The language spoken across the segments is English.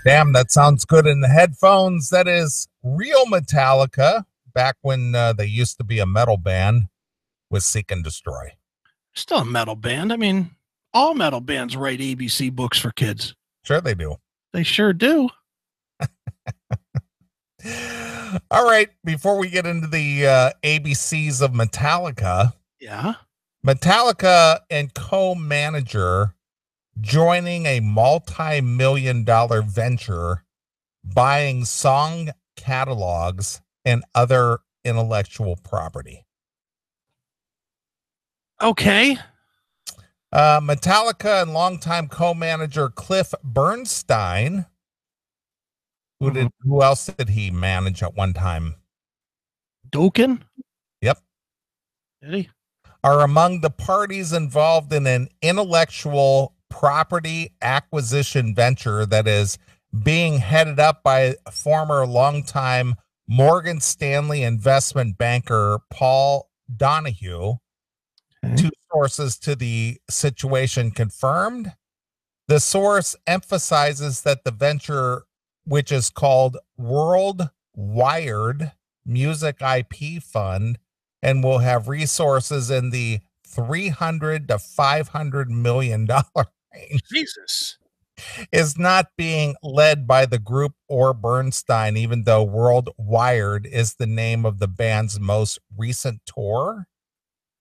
Damn, that sounds good in the headphones. That is real Metallica, back when they used to be a metal band with Seek and Destroy. Still a metal band. I mean, all metal bands write ABC books for kids. Sure they do. They sure do. All right, before we get into the ABCs of Metallica. Yeah. Metallica and co-manager joining a multi-million-dollar venture buying song catalogs and other intellectual property. Okay. Metallica and longtime co-manager Cliff Bernstein, who else did he manage at one time? Dokken? Yep. Did he? Are among the parties involved in an intellectual property acquisition venture that is being headed up by former longtime Morgan Stanley investment banker Paul Donahue. Okay. Two sources to the situation confirmed. The source emphasizes that the venture, which is called World Wired Music IP Fund, and will have resources in the $300 to $500 million range. Jesus. Is not being led by the group or Bernstein, even though World Wired is the name of the band's most recent tour.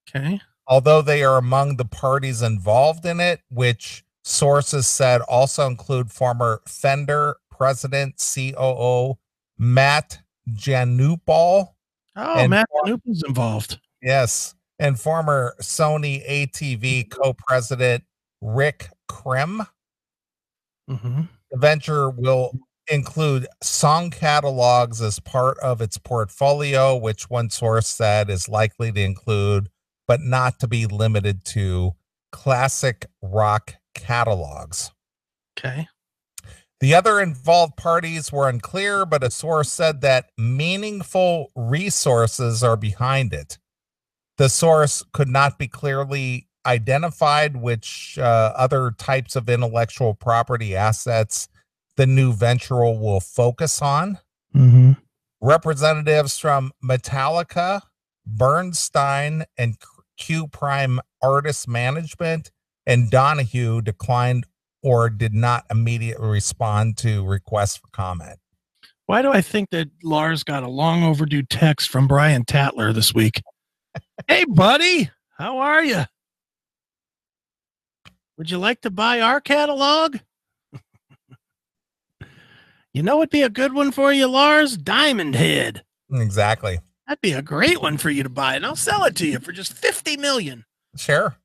Okay. Although they are among the parties involved in it, which sources said also include former Fender president, COO Matt Janupal. Oh, Matt Janupal's involved. Yes. And former Sony ATV co-president Rick Krim. The venture will include song catalogs as part of its portfolio, which one source said is likely to include, but not to be limited to, classic rock catalogs. Okay. The other involved parties were unclear, but a source said that meaningful resources are behind it. The source could not be clearly identified which other types of intellectual property assets the new venture will focus on. Representatives from Metallica, Bernstein, and Q Prime Artist Management and Donahue declined or did not immediately respond to requests for comment. Why do I think that Lars got a long overdue text from Brian Tatler this week? Hey, buddy, how are you? Would you like to buy our catalog? You know what'd be a good one for you, Lars? Diamond Head. Exactly. That'd be a great one for you to buy, and I'll sell it to you for just $50 million. Sure.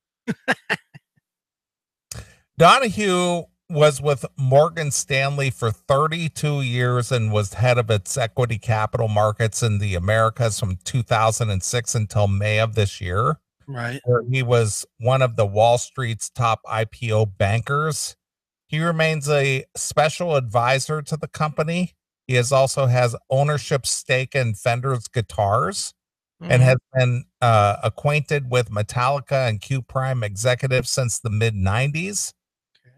Donahue was with Morgan Stanley for 32 years and was head of its equity capital markets in the Americas from 2006 until May of this year. Right. Where he was one of the Wall Street's top IPO bankers. He remains a special advisor to the company. He also has ownership stake in Fender's guitars and has been acquainted with Metallica and Q Prime executives since the mid-90s.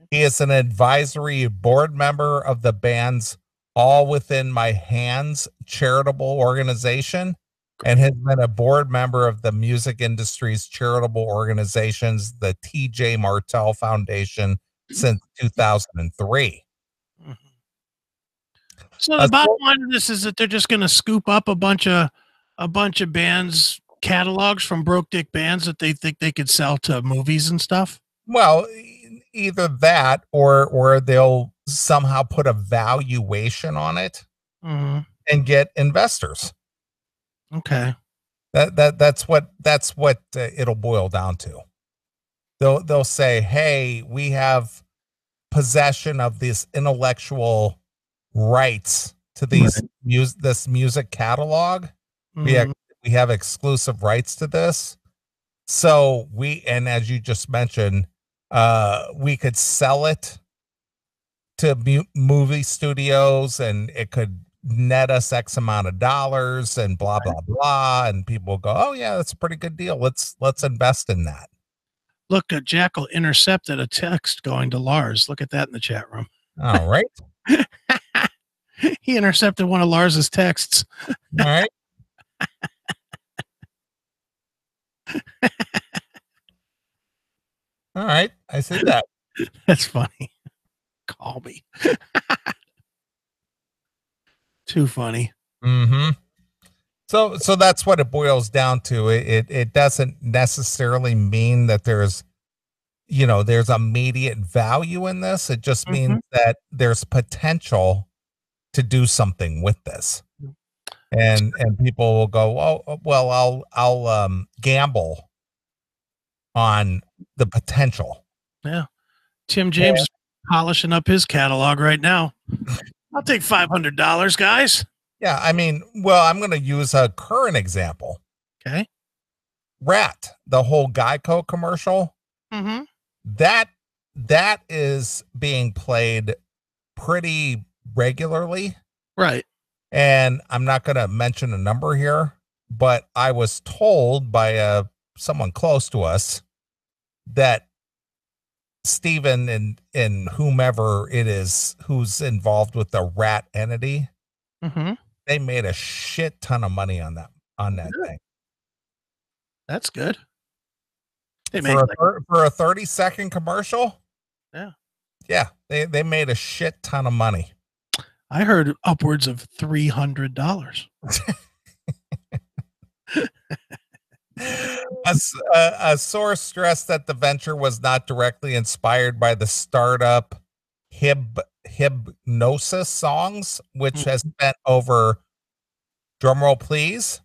He is an advisory board member of the band's All Within My Hands charitable organization and has been a board member of the music industry's charitable organizations, the T.J. Martell Foundation, since 2003. So the bottom line of this is that they're just going to scoop up a bunch of bands' catalogs from broke dick bands that they think they could sell to movies and stuff. Well, either that or they'll somehow put a valuation on it and get investors. Okay. That's what it'll boil down to. They'll say, "Hey, we have possession of these intellectual rights to these this music catalog. We have exclusive rights to this. So and as you just mentioned, we could sell it to movie studios and it could net us X amount of dollars and blah, blah, blah. And people will go, oh yeah, that's a pretty good deal. Let's invest in that." Look, Jackal intercepted a text going to Lars. Look at that in the chat room. All right. He intercepted one of Lars's texts. All right. All right. I see that. That's funny. Call me. Too funny. Mm-hmm. So that's what it boils down to. It doesn't necessarily mean that there's immediate value in this. It just means that there's potential to do something with this. And people will go, oh, well, I'll gamble on the potential. Yeah. Tim James is polishing up his catalog right now. I'll take $500, guys. Yeah, I mean, well, I'm going to use a current example. Okay. Rat, the whole Geico commercial. Mm-hmm. That is being played pretty regularly. Right. And I'm not going to mention a number here, but I was told by someone close to us that Steven and whomever it is who's involved with the Rat entity, they made a shit ton of money on that thing. That's good. For a 30-second commercial. Yeah. They made a shit ton of money. I heard upwards of $300. A source stressed that the venture was not directly inspired by the startup Hypnosis songs, which has spent over, drumroll please,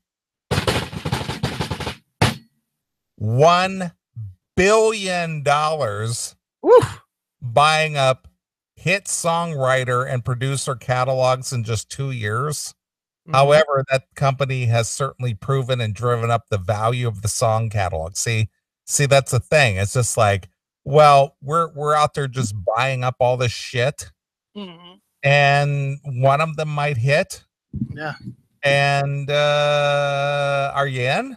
$1 billion buying up hit songwriter and producer catalogs in just 2 years. However, that company has certainly proven and driven up the value of the song catalog. See, that's the thing. It's just like, well, we're out there just buying up all this shit, and one of them might hit. Yeah. And are you in?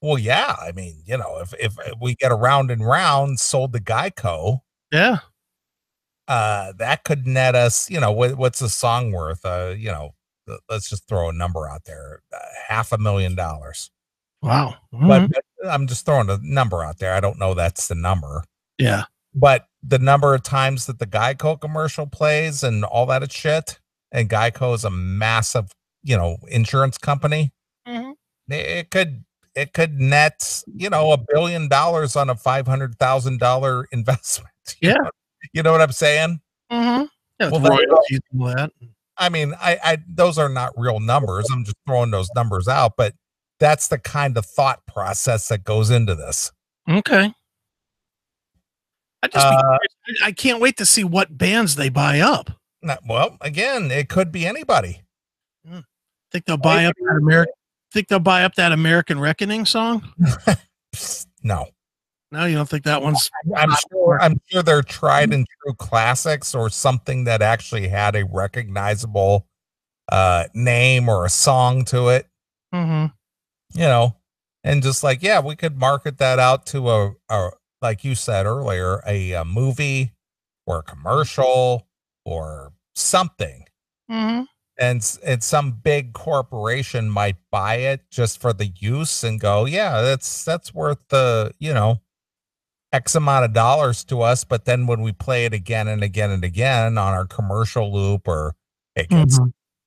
Well, yeah. I mean, if we get around and round sold to Geico, yeah, that could net us. What's the song worth? Let's just throw a number out there, $500,000. Wow. But I'm just throwing a number out there. I don't know that's the number. Yeah. But the number of times that the Geico commercial plays and all that shit, and Geico is a massive, insurance company. It could net, $1 billion on a $500,000 investment. Yeah. You know what I'm saying? Yeah, well, I mean, I those are not real numbers. I'm just throwing those numbers out, but that's the kind of thought process that goes into this. Okay. I can't wait to see what bands they buy up. Well, again, it could be anybody. Think they'll buy up that American Reckoning song? No. No, you don't think that one's? I'm sure they're tried and true classics or something that actually had a recognizable name or a song to it. And just like, yeah, we could market that out to a like you said earlier, a movie or a commercial or something. And some big corporation might buy it just for the use and go, yeah, that's worth the, X amount of dollars to us. But then when we play it again and again and again on our commercial loop, or it gets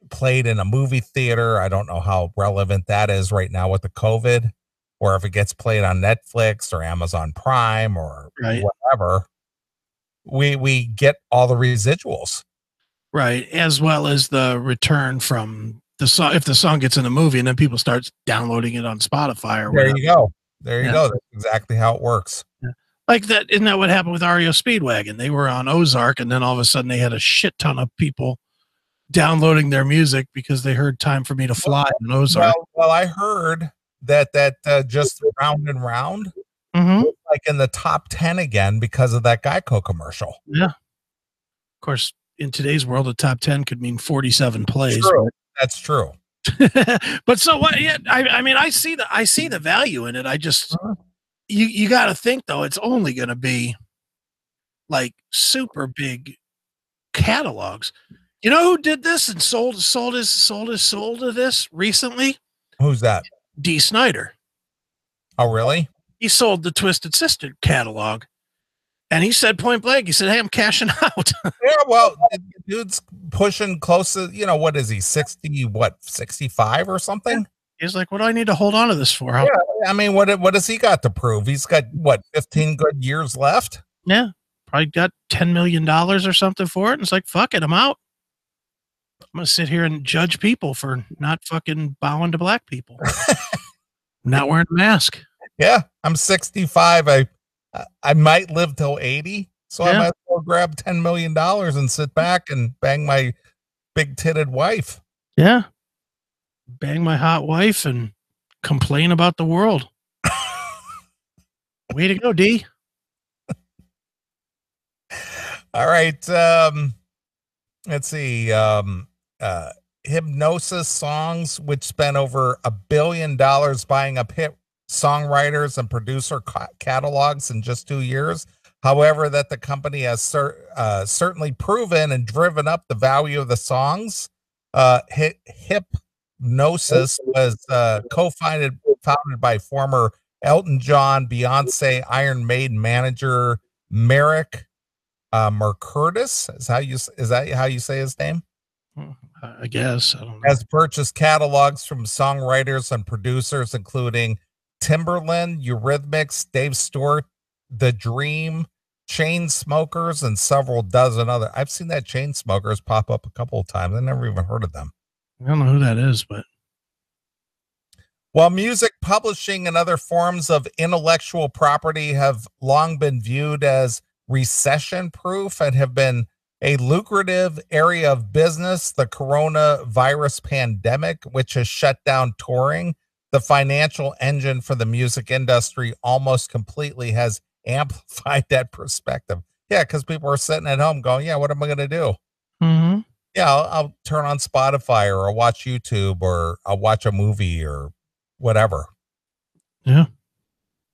played in a movie theater, I don't know how relevant that is right now with the COVID, or if it gets played on Netflix or Amazon Prime or whatever, we get all the residuals. Right. As well as the return from the song, if the song gets in the movie and then people start downloading it on Spotify or whatever. There you go. That's exactly how it works. Yeah. Like that. Isn't that what happened with REO Speedwagon? They were on Ozark, and then all of a sudden they had a shit ton of people downloading their music because they heard Time for Me to Fly on Ozark. Well, I heard that just Round and Round, like in the top 10 again because of that Geico commercial. Yeah. Of course, in today's world, the top 10 could mean 47 plays. True. That's true. But so what? Yeah, I mean, I see the value in it. I just you got to think though, it's only going to be like super big catalogs. You know who did this and sold his soul to this recently? Who's that? D. Snyder. Oh, really? He sold the Twisted Sister catalog, and he said point blank, he said, "Hey, I'm cashing out." Yeah, well, the dude's pushing close to, what is he, 60, 65 or something? He's like, "What do I need to hold on to this for?" Yeah, I mean, what has he got to prove? He's got, 15 good years left? Yeah, probably got $10 million or something for it. And it's like, fuck it, I'm out. I'm going to sit here and judge people for not fucking bowing to black people. Not wearing a mask. Yeah, I'm 65. I might live till 80, so I might as well grab $10 million and sit back and bang my big-titted wife. Yeah. Bang my hot wife and complain about the world. Way to go, D. All right. Let's see. Hypnosis Songs, which spent over $1 billion buying up hit songwriters and producer catalogs in just 2 years. However, that the company has certainly proven and driven up the value of the songs. Hypnosis was founded by former Elton John, Beyonce, Iron Maiden manager Merrick Mercurtis. Is that how you say his name? I guess. I don't know. Has purchased catalogs from songwriters and producers, including Timberland, Eurythmics, Dave Stewart, The Dream, Chainsmokers, and several dozen other. I've seen that Chainsmokers pop up a couple of times. I never even heard of them. I don't know who that is, but. While music publishing and other forms of intellectual property have long been viewed as recession-proof and have been a lucrative area of business, the coronavirus pandemic, which has shut down touring, the financial engine for the music industry, almost completely has amplified that perspective. Yeah, because people are sitting at home going, yeah, what am I going to do? Mm-hmm. Yeah, I'll turn on Spotify, or I'll watch YouTube, or I'll watch a movie, or whatever. Yeah.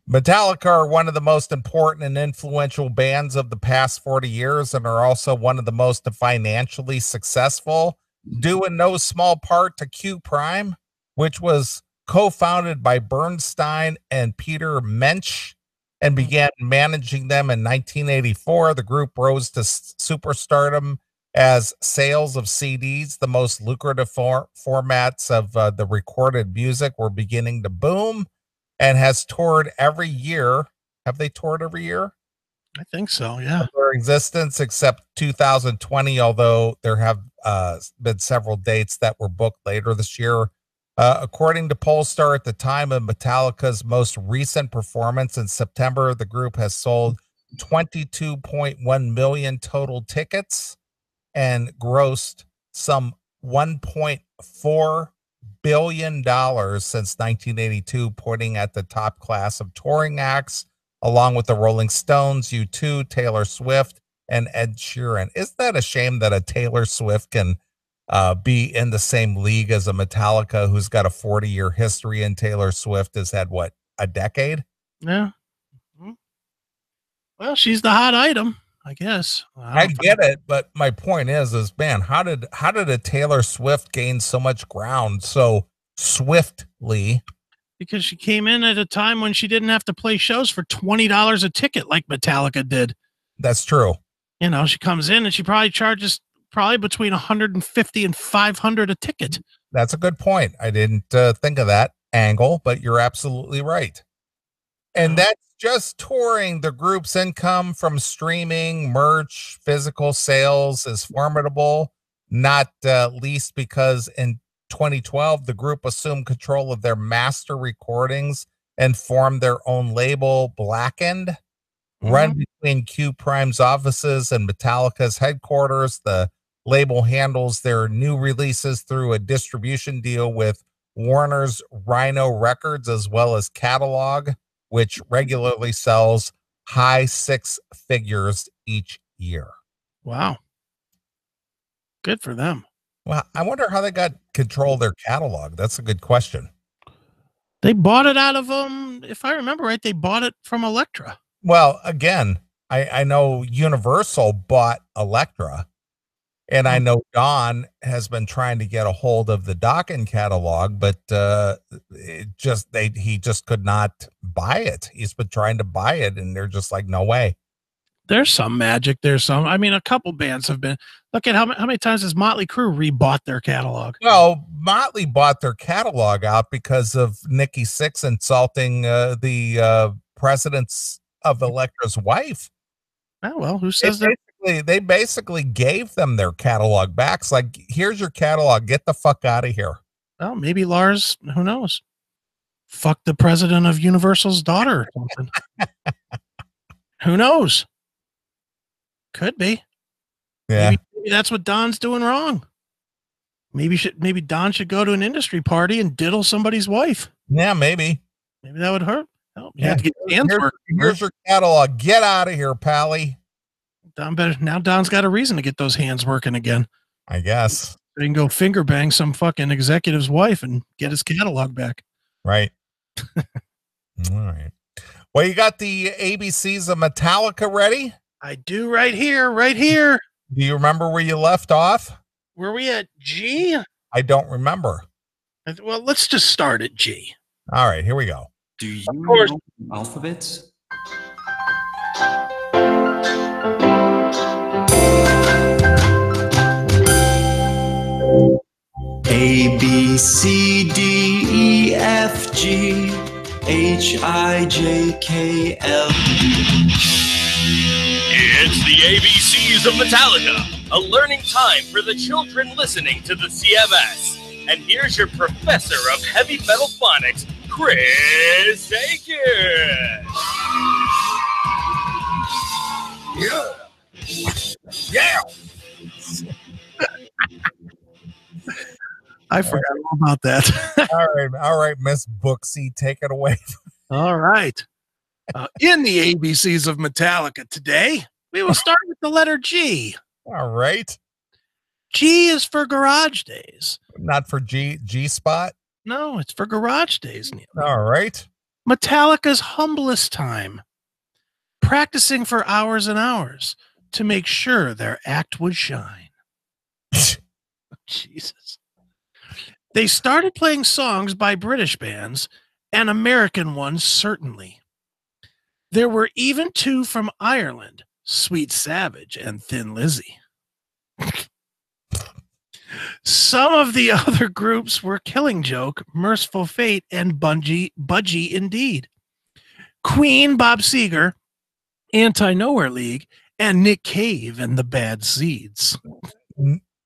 Metallica are one of the most important and influential bands of the past 40 years and are also one of the most financially successful, due in no small part to Q Prime, which was co-founded by Bernstein and Peter Mensch and began managing them in 1984. The group rose to superstardom as sales of CDs, the most lucrative formats of the recorded music, were beginning to boom, and has toured every year. Have they toured every year? I think so, yeah. Their existence, except 2020, although there have been several dates that were booked later this year. According to Polestar, at the time of Metallica's most recent performance in September, the group has sold 22.1 million total tickets and grossed some $1.4 billion since 1982, putting at the top class of touring acts, along with the Rolling Stones, U2, Taylor Swift, and Ed Sheeran. Isn't that a shame that a Taylor Swift can be in the same league as a Metallica, who's got a 40-year history, and Taylor Swift has had, what, a decade? Yeah. Well, she's the hot item, I guess. I get it, but my point is, man, how did a Taylor Swift gain so much ground so swiftly? Because she came in at a time when she didn't have to play shows for $20 a ticket like Metallica did. That's true. You know, she comes in and she probably charges between $150 and $500 a ticket. That's a good point. I didn't think of that angle, but you're absolutely right. And that's just touring. The group's income from streaming, merch, physical sales is formidable, not least because in 2012, the group assumed control of their master recordings and formed their own label, Blackened, run between Q Prime's offices and Metallica's headquarters. The label handles their new releases through a distribution deal with Warner's Rhino Records, as well as Catalog, which regularly sells high six figures each year. Wow. Good for them. Well, I wonder how they got control of their catalog. That's a good question. They bought it out of if I remember right, they bought it from Elektra. Well, again, I know Universal bought Elektra, And I know Don has been trying to get a hold of the Dokken catalog, but he just could not buy it. He's been trying to buy it, and they're just like, no way. There's some magic. There's some. I mean, a couple bands have been. Look at how many times has Motley Crue rebought their catalog? Well, Motley bought their catalog out because of Nikki Sixx insulting the president's of Elektra's wife. Oh, well, who says that? They basically gave them their catalog back. It's like, here's your catalog. Get the fuck out of here. Well, maybe Lars, who knows? Fuck the president of Universal's daughter or something. Who knows? Could be. Yeah. Maybe that's what Don's doing wrong. Maybe Don should go to an industry party and diddle somebody's wife. Yeah, maybe. Maybe that would hurt. Oh, you Yeah. have to get hands work. Here's your catalog. Get out of here, Pally. Don's got a reason to get those hands working again. I guess. He can go finger bang some fucking executive's wife and get his catalog back. Right. All right. Well, you got the ABCs of Metallica ready? I do right here. Do you remember where you left off? Were we at G? I don't remember. Well, let's just start at G. All right, here we go. Do you know alphabets? A, B, C, D, E, F, G, H, I, J, K, L. It's the ABCs of Metallica, a learning time for the children listening to the CMS. And here's your professor of heavy metal phonics, Chris Aiken. Yeah. I forgot all about that. All right, Miss Booksy, take it away. All right. In the ABCs of Metallica today, we will start with the letter G. All right. G is for Garage Days. Not for G Spot? No, it's for Garage Days, Neil. All right. Metallica's humblest time. Practicing for hours and hours to make sure their act would shine. Jesus. They started playing songs by British bands and American ones, certainly. There were even two from Ireland, Sweet Savage and Thin Lizzy. Some of the other groups were Killing Joke, Merciful Fate, and Budgie Indeed. Queen, Bob Seger, Anti-Nowhere League, and Nick Cave and the Bad Seeds.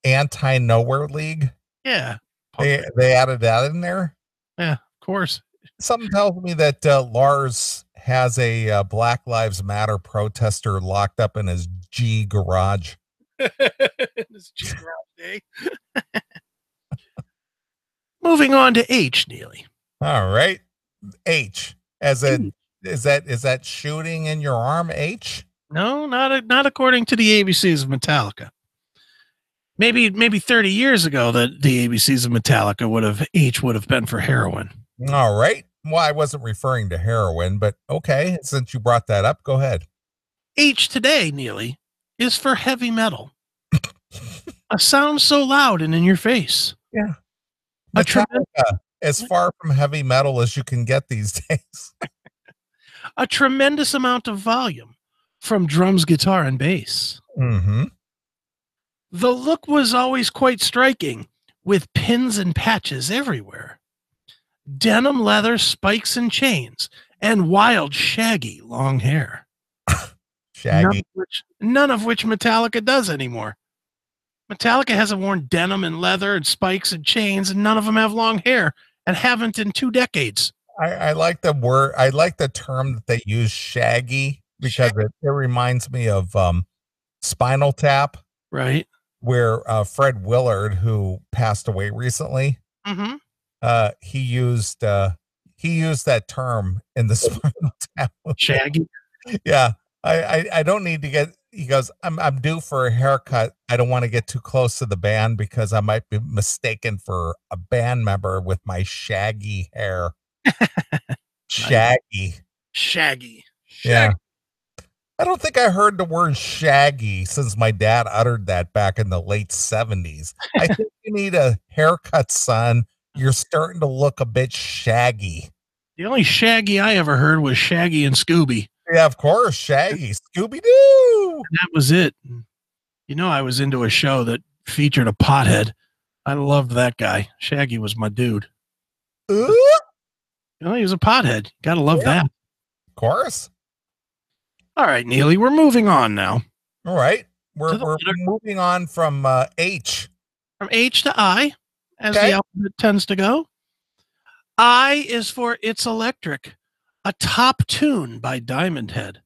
Anti-Nowhere League? Yeah. They added that in there? Yeah, of course. Something tells me that Lars has a Black Lives Matter protester locked up in his G garage. His G garage, eh? Moving on to H, Neely. All right. H. As in, is that shooting in your arm, H? No, not according to the ABCs of Metallica. Maybe 30 years ago that the ABCs of Metallica H would have been for heroin. All right. Well, I wasn't referring to heroin, but okay, since you brought that up, go ahead. H today, Neely, is for heavy metal. A sound so loud and in your face. Yeah. Metallica, as far from heavy metal as you can get these days. A tremendous amount of volume from drums, guitar, and bass. Mm-hmm. The look was always quite striking, with pins and patches everywhere. Denim leather, spikes and chains, and wild, shaggy, long hair. Shaggy. None of which Metallica does anymore. Metallica hasn't worn denim and leather and spikes and chains, and none of them have long hair, and haven't in 2 decades. I like the word. I like the term that they use, shaggy, because it reminds me of Spinal Tap. Right. Where Fred Willard, who passed away recently, he used that term in the Spinal Tap movie. Shaggy. Yeah, I don't need to get. He goes, I'm due for a haircut. I don't want to get too close to the band because I might be mistaken for a band member with my shaggy hair. Shaggy. Shaggy. Yeah. I don't think I heard the word shaggy since my dad uttered that back in the late 70s. I think you need a haircut, son. You're starting to look a bit shaggy. The only Shaggy I ever heard was Shaggy and Scooby. Yeah, of course, Shaggy. Scooby-Doo! That was it. You know, I was into a show that featured a pothead. I loved that guy. Shaggy was my dude. Ooh, You know, he was a pothead. Gotta love that. of course. All right, Neely, we're moving on now. All right. We're To the letter. moving on from H. From H to I, as Okay. the alphabet tends to go. I is for It's Electric, a top tune by Diamond Head.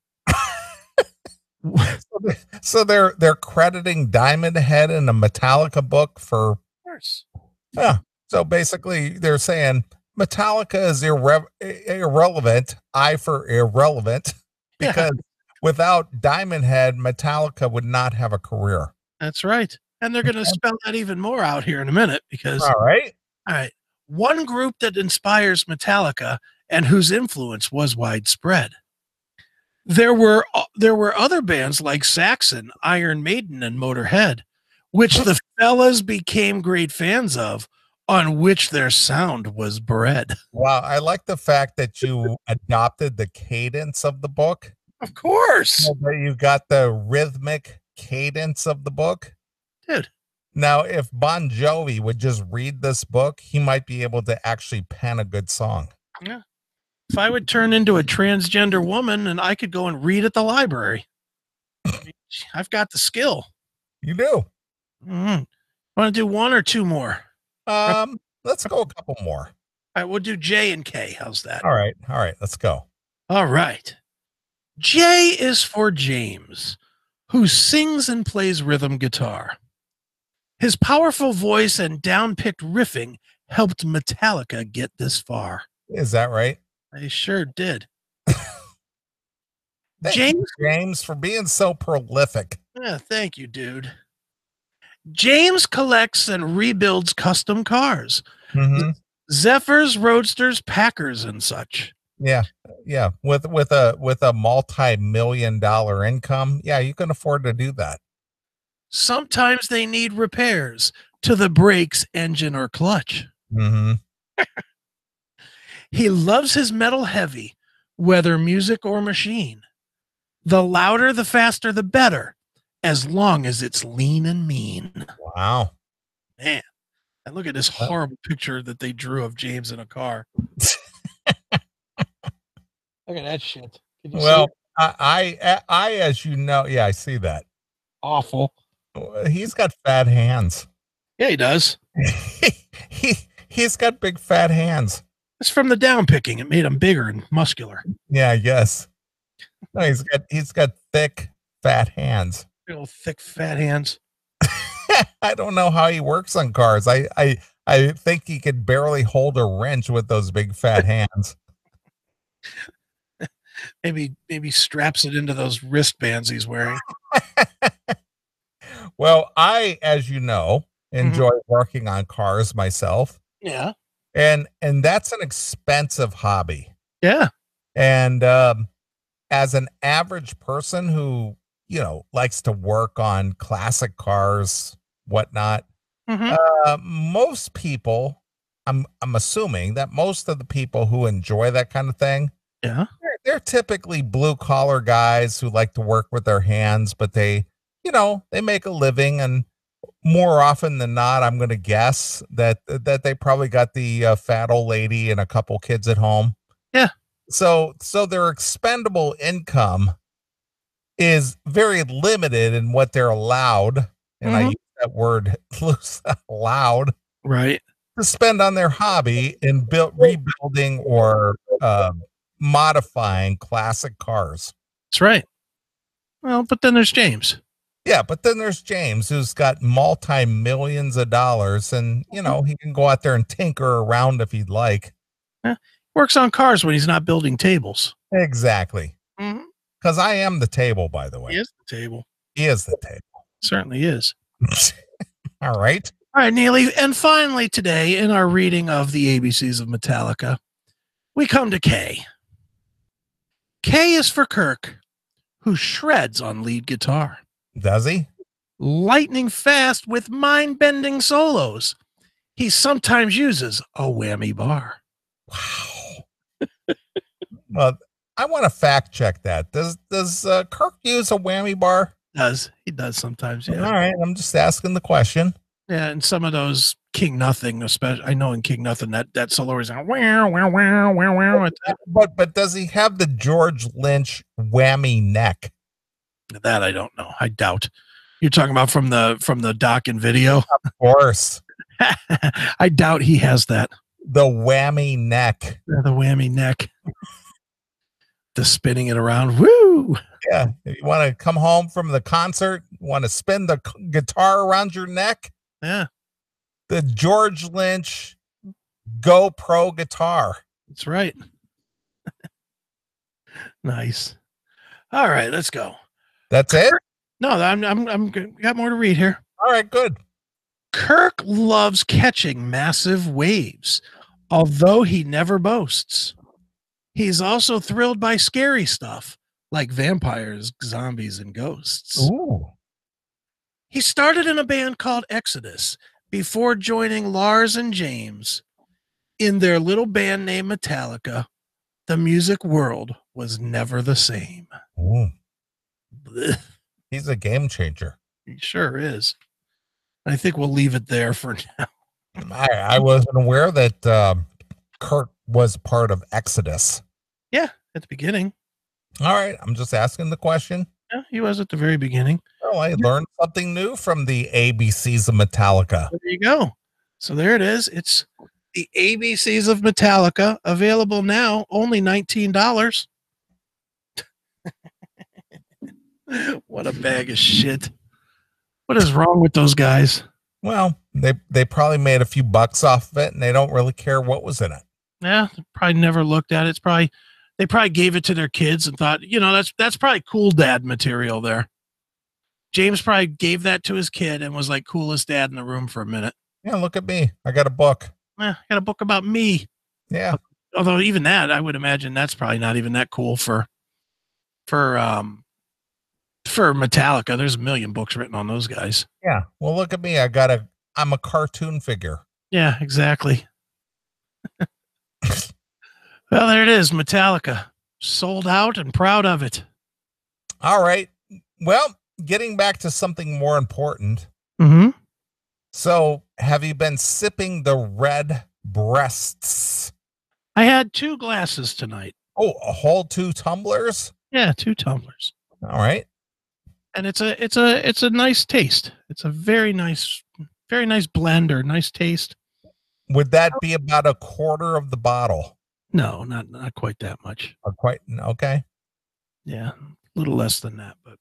So they're crediting Diamond Head in a Metallica book for Of course. yeah. So basically they're saying Metallica is irrelevant. I for irrelevant because without Diamond Head, Metallica would not have a career. That's right. And they're going to spell that even more out here in a minute because, All right. one group that inspires Metallica and whose influence was widespread. There were other bands like Saxon, Iron Maiden, and Motorhead, which the fellas became great fans of, on which their sound was bred. Wow. I like the fact that you adopted the cadence of the book. Of course. So that you got the rhythmic cadence of the book. Dude. Now, if Bon Jovi would just read this book, he might be able to actually pen a good song. Yeah. If I would turn into a transgender woman and I could go and read at the library, I've got the skill. You do. Want to do one or two more? Let's go a couple more. All right, we'll do J and K. How's that? All right. Let's go. All right. J is for James, who sings and plays rhythm guitar. His powerful voice and down-picked riffing helped Metallica get this far. Is that right? They sure did. Thank you, James, for being so prolific. Yeah, thank you, dude. James collects and rebuilds custom cars. Mm-hmm. Zephyrs, Roadsters, Packers, and such. Yeah. With a multi-million-dollar income, yeah, you can afford to do that. Sometimes they need repairs to the brakes, engine, or clutch. Mm-hmm. He loves his metal heavy, whether music or machine. The louder, the faster, the better, as long as it's lean and mean. Wow. Man, and look at this horrible picture that they drew of James in a car. Look at that shit. Can you see it? I, as you know, yeah, I see that. Awful. He's got fat hands. Yeah, he does. He's got big fat hands. It's from the down picking. It made him bigger and muscular. Yeah, I guess. No, he's got thick, fat hands. Big old thick, fat hands. I don't know how he works on cars. I think he could barely hold a wrench with those big fat hands. Maybe straps it into those wristbands he's wearing. Well, I, as you know, enjoy working on cars myself. Yeah. And that's an expensive hobby. Yeah. And as an average person who, likes to work on classic cars, whatnot, most people, I'm assuming that most of the people who enjoy that kind of thing, Yeah. they're typically blue collar guys who like to work with their hands, but they make a living, and more often than not, I'm going to guess that they probably got the fat old lady and a couple kids at home. Yeah. So their expendable income is very limited in what they're allowed, and I use that word loose, allowed, Right. to spend on their hobby in rebuilding or modifying classic cars. That's right. Well, but then there's James. Yeah, but then there's James, who's got multi-millions of dollars, and he can go out there and tinker around if he'd like. Works on cars when he's not building tables. Exactly. Mm-hmm. Because I am the table, by the way. He is the table. He is the table. Certainly is. All right. All right, Neely. And finally today, in our reading of the ABCs of Metallica, we come to K. K is for Kirk, who shreds on lead guitar. Does he? Lightning fast with mind-bending solos. He sometimes uses a whammy bar. Wow. Well, I want to fact check that. Does Kirk use a whammy bar? He does sometimes, yeah. All right, I'm just asking the question. Yeah, and some of those King Nothing, especially, I know in King Nothing that solo is wow, wow, wow, wow, wow. But does he have the George Lynch whammy neck? That I don't know. I doubt. You're talking about from the doc and video? Of course. I doubt he has that. The whammy neck. The whammy neck. The spinning it around. Woo! Yeah. If you want to come home from the concert, you want to spin the guitar around your neck? Yeah. The George Lynch GoPro guitar. That's right. Nice. All right, let's go. That's it? No, I'm got more to read here. All right, good. Kirk loves catching massive waves, although he never boasts. He's also thrilled by scary stuff like vampires, zombies, and ghosts. Ooh. He started in a band called Exodus before joining Lars and James in their little band named Metallica. The music world was never the same. Ooh. Blech. He's a game changer. He sure is. I think we'll leave it there for now. I wasn't aware that Kirk was part of Exodus. Yeah, at the beginning. All right, I'm just asking the question. Yeah, he was at the very beginning. Oh, I learned something new from the ABCs of Metallica. There you go. So there it is. It's the ABCs of Metallica, available now, only $19. What a bag of shit. What is wrong with those guys? Well, they probably made a few bucks off of it, and they don't really care what was in it. Yeah, they probably never looked at it. They probably gave it to their kids and thought, that's probably cool dad material there. James probably gave that to his kid and was like coolest dad in the room for a minute. Yeah, look at me. I got a book. I got a book about me. Yeah. Although even that, I would imagine that's probably not even that cool for Metallica. There's a million books written on those guys. Yeah. Well, look at me. I'm a cartoon figure. Yeah, exactly. Well, there it is. Metallica, sold out and proud of it. All right. Well, getting back to something more important. Mm-hmm. So have you been sipping the red breasts? I had 2 glasses tonight. Oh, a whole 2 tumblers? Yeah, 2 tumblers. All right. And it's a nice taste. It's a very nice blender, nice taste. Would that be about a quarter of the bottle? No, not quite that much. Quite okay. Yeah, a little less than that, but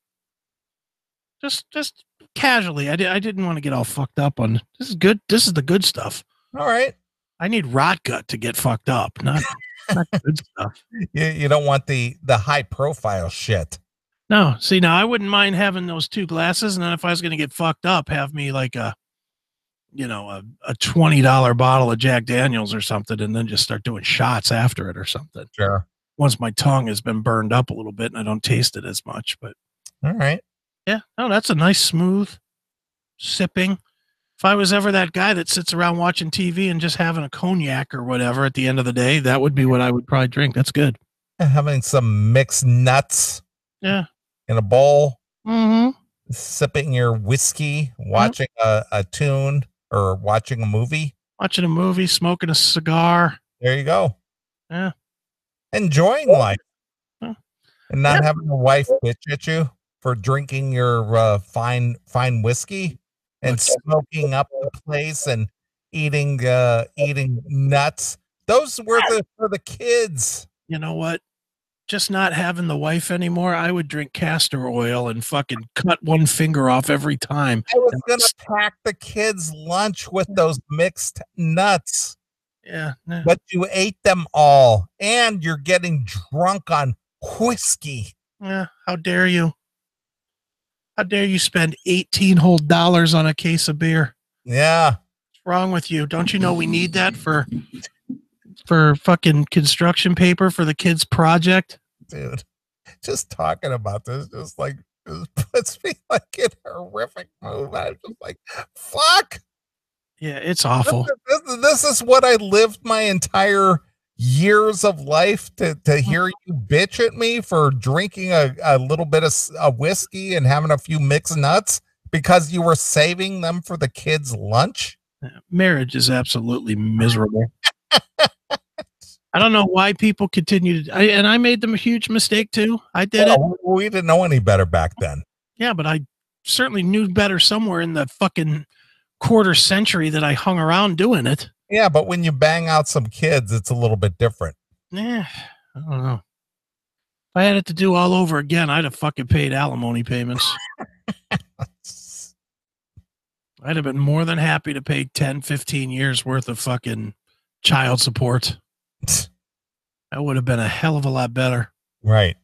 just casually. I didn't want to get all fucked up on this. Is good. This is the good stuff. All right. I need rot gut to get fucked up, not good stuff. You don't want the high profile shit. No, see, now I wouldn't mind having those 2 glasses, and then if I was going to get fucked up, have me like a $20 bottle of Jack Daniels or something, and then just start doing shots after it or something. Sure. Once my tongue has been burned up a little bit and I don't taste it as much, but all right. Yeah, no, that's a nice smooth sipping. If I was ever that guy that sits around watching TV and just having a cognac or whatever at the end of the day, that would be what I would probably drink. That's good. Having some mixed nuts. Yeah. In a bowl. Mm-hmm. Sipping your whiskey, watching a tune or watching a movie. Watching a movie, smoking a cigar. There you go. Yeah. Enjoying life. Yeah. And not having a wife bitch at you for drinking your fine whiskey and smoking up the place and eating nuts. Those were for the kids. You know what? Just not having the wife anymore, I would drink castor oil and fucking cut one finger off every time. I was going to pack the kids' lunch with those mixed nuts. Yeah. But you ate them all, and you're getting drunk on whiskey. Yeah. How dare you? How dare you spend $18 whole on a case of beer? Yeah. What's wrong with you? Don't you know we need that for fucking construction paper for the kids' project? Dude, just talking about this, just puts me like in a horrific mood. I'm just like, fuck. Yeah, it's awful. This is what I lived my entire years of life to hear you bitch at me for drinking a little bit of whiskey and having a few mixed nuts because you were saving them for the kids' lunch. Marriage is absolutely miserable. I don't know why people continue to, and I made them a huge mistake too. I did it. We didn't know any better back then. Yeah, but I certainly knew better somewhere in the fucking quarter century that I hung around doing it. Yeah, but when you bang out some kids, it's a little bit different. Yeah, I don't know. If I had it to do all over again, I'd have fucking paid alimony payments. I'd have been more than happy to pay 10, 15 years worth of fucking child support. That would have been a hell of a lot better. Right.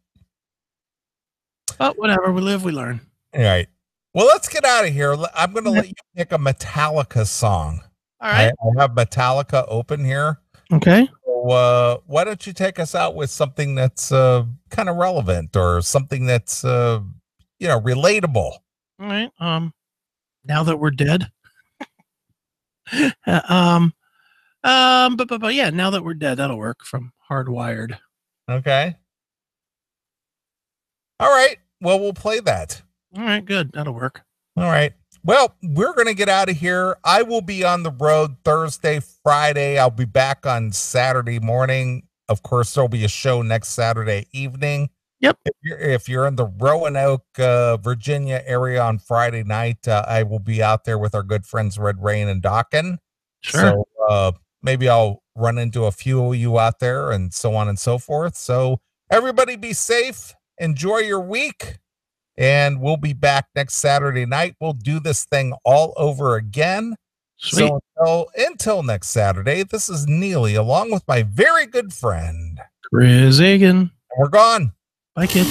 But whatever, we live, we learn. All right. Well, let's get out of here. I'm going to let you pick a Metallica song. All right. I have Metallica open here. Okay. So, why don't you take us out with something that's kind of relevant or something that's relatable? All right. Now that we're dead. But yeah, now that we're dead, that'll work. From Hardwired. Okay. All right. Well, we'll play that. All right, good. That'll work. All right. Well, we're going to get out of here. I will be on the road Thursday, Friday. I'll be back on Saturday morning. Of course, there'll be a show next Saturday evening. Yep. If you're in the Roanoke, Virginia area on Friday night, I will be out there with our good friends Red Rain and Dawkin. Sure. So maybe I'll run into a few of you out there and so on and so forth. So everybody be safe. Enjoy your week. And we'll be back next Saturday night. We'll do this thing all over again. Sweet. So until next Saturday, this is Neeley along with my very good friend Chris Hagen. We're gone. Bye, kids.